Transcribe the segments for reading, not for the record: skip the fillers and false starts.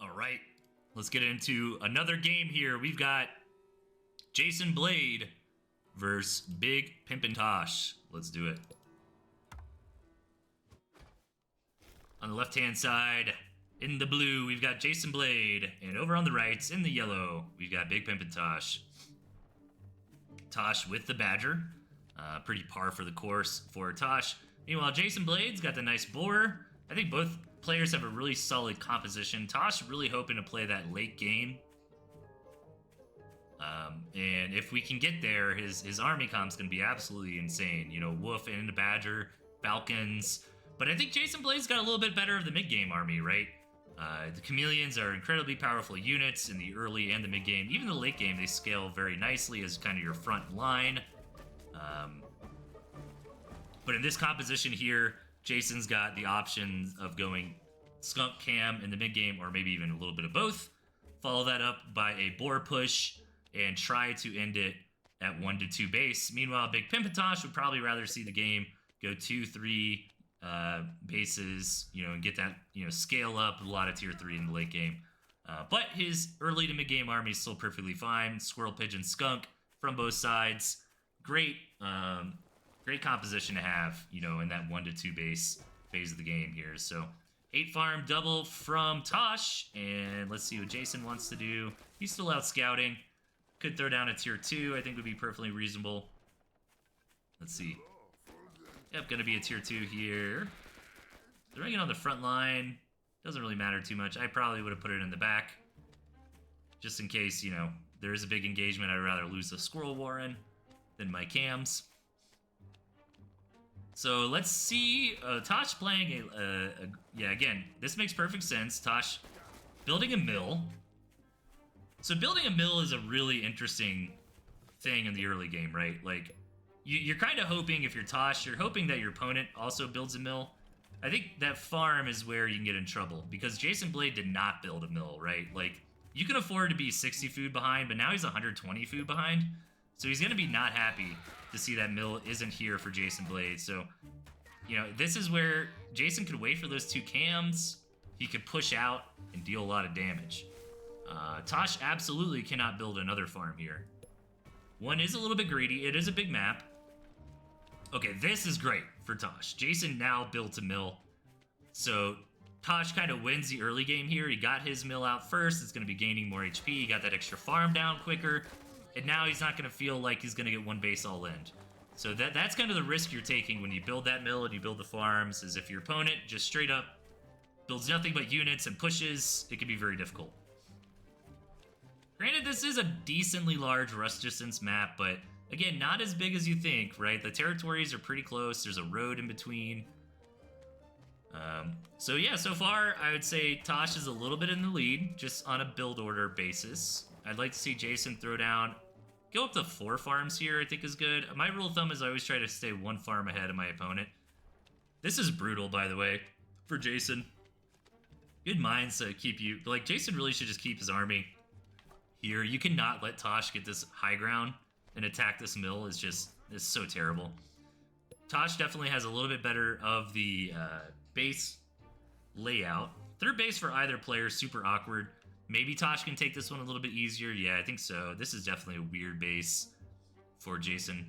All right, let's get into another game here. We've got Jason Blade versus Big Pimpintosh. Let's do it. On the left-hand side, in the blue, we've got Jason Blade. And over on the right, in the yellow, we've got Big Pimpintosh. Tosh with the Badger. Pretty par for the course for Tosh. Meanwhile, Jason Blade's got the nice boar. I think both players have a really solid composition. Tosh really hoping to play that late game. And if we can get there, his army comp's going to be absolutely insane. You know, Wolf and the Badger, Falcons. But I think Jason Blade's got a little bit better of the mid-game army, right? The Chameleons are incredibly powerful units in the early and the mid-game. Even the late game, they scale very nicely as kind of your front line. But in this composition here, Jason's got the option of going Skunk Cam in the mid-game, or maybe even a little bit of both. Follow that up by a boar push and try to end it at 1-2 base. Meanwhile, Big Pimpintosh would probably rather see the game go 2-3 bases, you know, and get that, you know, scale up a lot of tier 3 in the late game. But his early to mid-game army is still perfectly fine. Squirrel, Pigeon, Skunk from both sides. Great composition to have, you know, in that 1-2 base phase of the game here. So 8 farm double from Tosh, and let's see what Jason wants to do. He's still out scouting. Could throw down a tier 2, I think would be perfectly reasonable. Let's see. Yep, gonna be a tier 2 here. Throwing it on the front line doesn't really matter too much. I probably would have put it in the back. Just in case, you know, there is a big engagement, I'd rather lose the Squirrel Warren than my cams. So let's see, Tosh playing yeah, again, this makes perfect sense. Tosh building a mill. So building a mill is a really interesting thing in the early game, right? Like, you're kind of hoping, if you're Tosh, you're hoping that your opponent also builds a mill. I think that farm is where you can get in trouble, because Jason Blade did not build a mill, right? Like, you can afford to be 60 food behind, but now he's 120 food behind. So he's going to be not happy to see that mill isn't here for Jason Blade. So, you know, this is where Jason could wait for those 2 cams. He could push out and deal a lot of damage. Tosh absolutely cannot build another farm here. One is a little bit greedy. It is a big map. Okay, this is great for Tosh. Jason now built a mill. So Tosh kind of wins the early game here. He got his mill out first. It's going to be gaining more HP. He got that extra farm down quicker. And now he's not going to feel like he's going to get one base all in. So that's kind of the risk you're taking when you build that mill and you build the farms, is if your opponent just straight up builds nothing but units and pushes, it can be very difficult. Granted, this is a decently large rush distance map, but again, not as big as you think, right? The territories are pretty close. There's a road in between. So yeah, so far, I would say Tosh is a little bit in the lead, just on a build order basis. I'd like to see Jason throw down, go up to 4 farms here, I think is good. My rule of thumb is I always try to stay 1 farm ahead of my opponent. This is brutal, by the way, for Jason. Good minds to keep you, like, Jason really should just keep his army here. You cannot let Tosh get this high ground and attack this mill. It's so terrible. Tosh definitely has a little bit better of the base layout. Third base for either player, super awkward. Maybe Tosh can take this one a little bit easier. Yeah, I think so. This is definitely a weird base for Jason.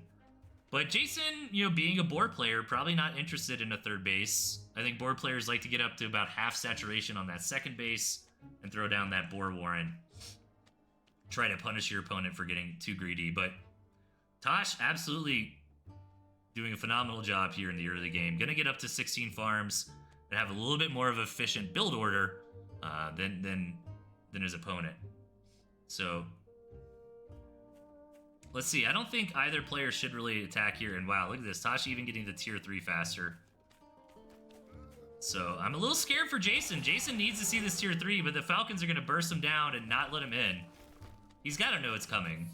But Jason, you know, being a board player, probably not interested in a third base. I think board players like to get up to about half saturation on that second base and throw down that boar warren. Try to punish your opponent for getting too greedy. But Tosh absolutely doing a phenomenal job here in the early game. Gonna get up to 16 farms and have a little bit more of an efficient build order than his opponent. So let's see. I don't think either player should really attack here. And wow, look at this. Tosh even getting the tier 3 faster. So I'm a little scared for Jason. Jason needs to see this tier 3, but the Falcons are going to burst him down and not let him in. He's got to know it's coming.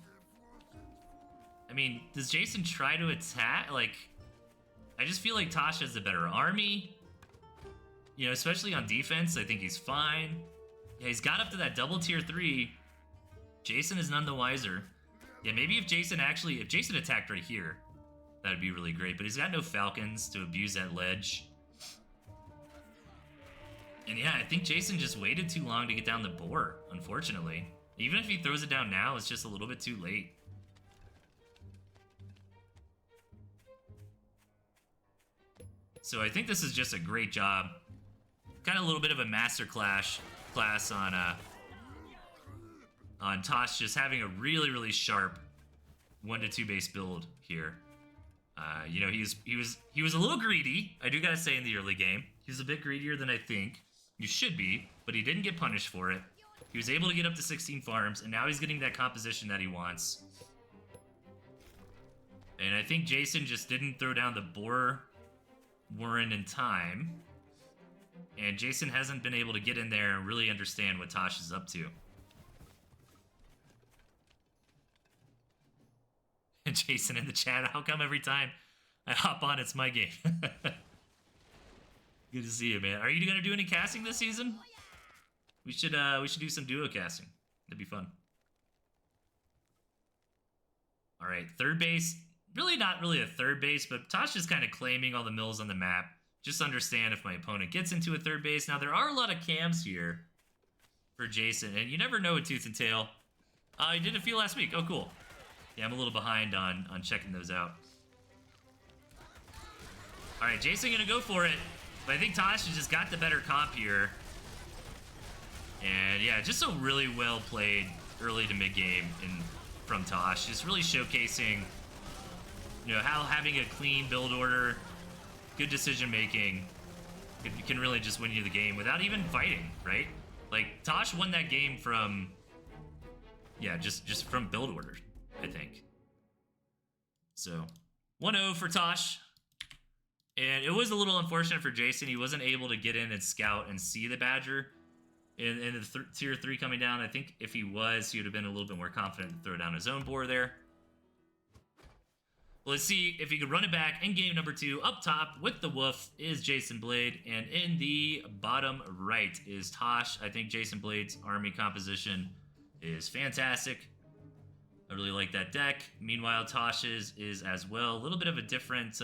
I mean, does Jason try to attack? Like, I just feel like Tosh has the better army. You know, especially on defense, I think he's fine. Yeah, he's got up to that double tier 3. Jason is none the wiser. Yeah, maybe if Jason attacked right here, that'd be really great. But he's got no Falcons to abuse that ledge. And yeah, I think Jason just waited too long to get down the boar, unfortunately. Even if he throws it down now, it's just a little bit too late. So I think this is just a great job. Kind of a little bit of a master class on Tosh, just having a really, really sharp 1-2 base build here. You know, he was a little greedy, I do gotta say, in the early game. He was a bit greedier than I think you should be, but he didn't get punished for it. He was able to get up to 16 farms, and now he's getting that composition that he wants. And I think Jason just didn't throw down the boar Warren in time. And Jason hasn't been able to get in there and really understand what Tosh is up to. And Jason in the chat, how come every time I hop on, it's my game? Good to see you, man. Are you gonna do any casting this season? We should do some duo casting. That'd be fun. All right, third base. Really not really a third base, but Tosh is kind of claiming all the mills on the map. Just understand if my opponent gets into a third base. Now, there are a lot of cams here for Jason, and you never know with Tooth and Tail. I did a few last week. Oh, cool. Yeah, I'm a little behind on checking those out. All right, Jason gonna go for it. But I think Tosh has just got the better comp here. And yeah, just a really well played early to mid game from Tosh. Just really showcasing, you know, how having a clean build order, good decision making, can really just win you the game without even fighting, right? Like, Tosh won that game from, yeah, just from build order, I think. So, 1-0 for Tosh. And it was a little unfortunate for Jason. He wasn't able to get in and scout and see the Badger in the tier 3 coming down. I think if he was, he would have been a little bit more confident to throw down his own boar there. Well, let's see if he could run it back in game number 2. Up top with the Woof is Jason Blade, and in the bottom right is Tosh. I think Jason Blade's army composition is fantastic. I really like that deck. Meanwhile, Tosh's is as well. A little bit of a different,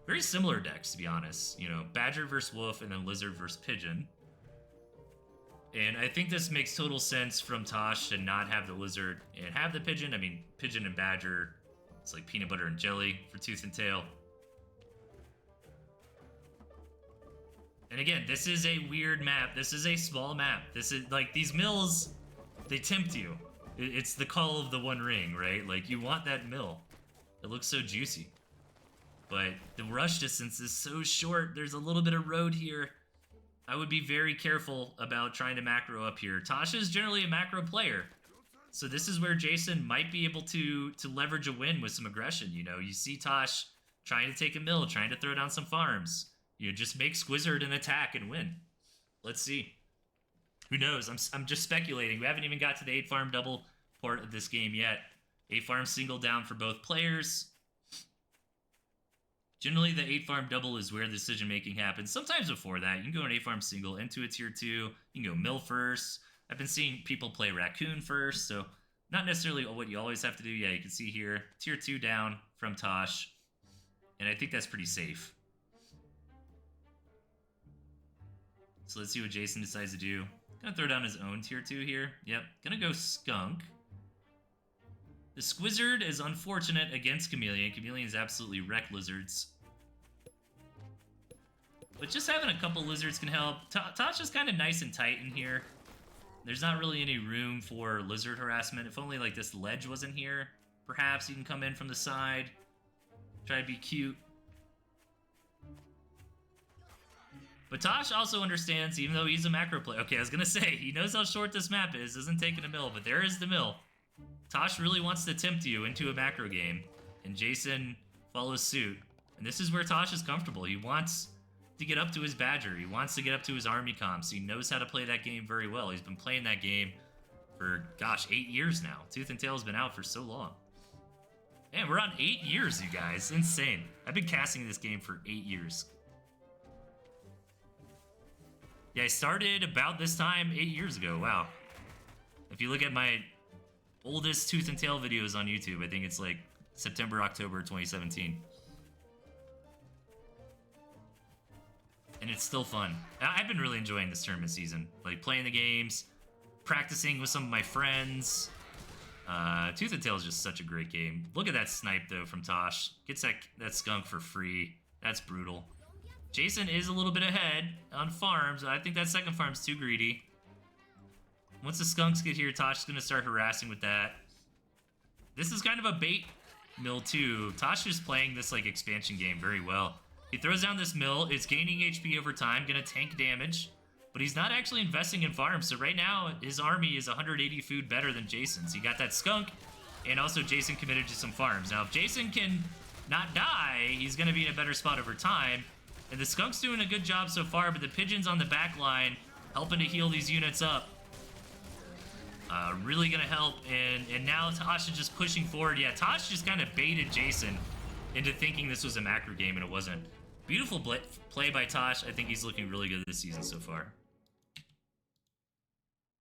very similar decks, to be honest. You know, Badger versus Wolf and then Lizard versus Pigeon. And I think this makes total sense from Tosh to not have the Lizard and have the Pigeon. I mean, Pigeon and Badger, it's like peanut butter and jelly for Tooth and Tail. And again, this is a weird map. This is a small map. This is, like, these mills, they tempt you. It's the call of the One Ring, right? Like, you want that mill. It looks so juicy. But the rush distance is so short. There's a little bit of road here. I would be very careful about trying to macro up here. Tasha is generally a macro player. So this is where Jason might be able to leverage a win with some aggression. You know, you see Tosh trying to take a mill, trying to throw down some farms. You know, just make Squizzard an attack and win. Let's see. Who knows? I'm just speculating. We haven't even got to the 8-farm double part of this game yet. 8-farm single down for both players. Generally, the 8-farm double is where the decision-making happens. Sometimes before that, you can go an 8-farm single into a tier 2. You can go mill first. I've been seeing people play raccoon first, so not necessarily what you always have to do. Yeah, you can see here, tier 2 down from Tosh. And I think that's pretty safe. So let's see what Jason decides to do. Gonna throw down his own tier 2 here. Yep, gonna go Skunk. The Squizzard is unfortunate against Chameleon. Chameleon's absolutely wrecked Lizards. But just having a couple Lizards can help. Tasha's kind of nice and tight in here. There's not really any room for Lizard harassment. If only, like, this ledge wasn't here. Perhaps you can come in from the side. Try to be cute. But Tosh also understands, even though he's a macro player. Okay, I was gonna say, he knows how short this map is. Isn't taking a mill, but there is the mill. Tosh really wants to tempt you into a macro game, and Jason follows suit. And this is where Tosh is comfortable. He wants to get up to his Badger. He wants to get up to his army comps. He knows how to play that game very well. He's been playing that game for, gosh, 8 years now. Tooth and Tail's been out for so long. Man, we're on 8 years, you guys. Insane. I've been casting this game for 8 years. Yeah, I started about this time 8 years ago. Wow. If you look at my oldest Tooth and Tail videos on YouTube, I think it's like September, October 2017. and it's still fun. I've been really enjoying this tournament season. Like, playing the games, practicing with some of my friends. Tooth and Tail is just such a great game. Look at that snipe, though, from Tosh. Gets that skunk for free. That's brutal. Jason is a little bit ahead on farms. I think that second farm's too greedy. Once the skunks get here, Tosh is going to start harassing with that. This is kind of a bait mill, too. Tosh is playing this, like, expansion game very well. He throws down this mill. It's gaining HP over time, going to tank damage. But he's not actually investing in farms. So right now, his army is 180 food better than Jason's. He got that skunk, and also Jason committed to some farms. Now, if Jason can not die, he's going to be in a better spot over time. And the skunk's doing a good job so far, but the pigeons on the back line helping to heal these units up. Really going to help. And now Tosh is just pushing forward. Yeah, Tosh just kind of baited Jason into thinking this was a macro game, and it wasn't. Beautiful play by Tosh. I think he's looking really good this season so far.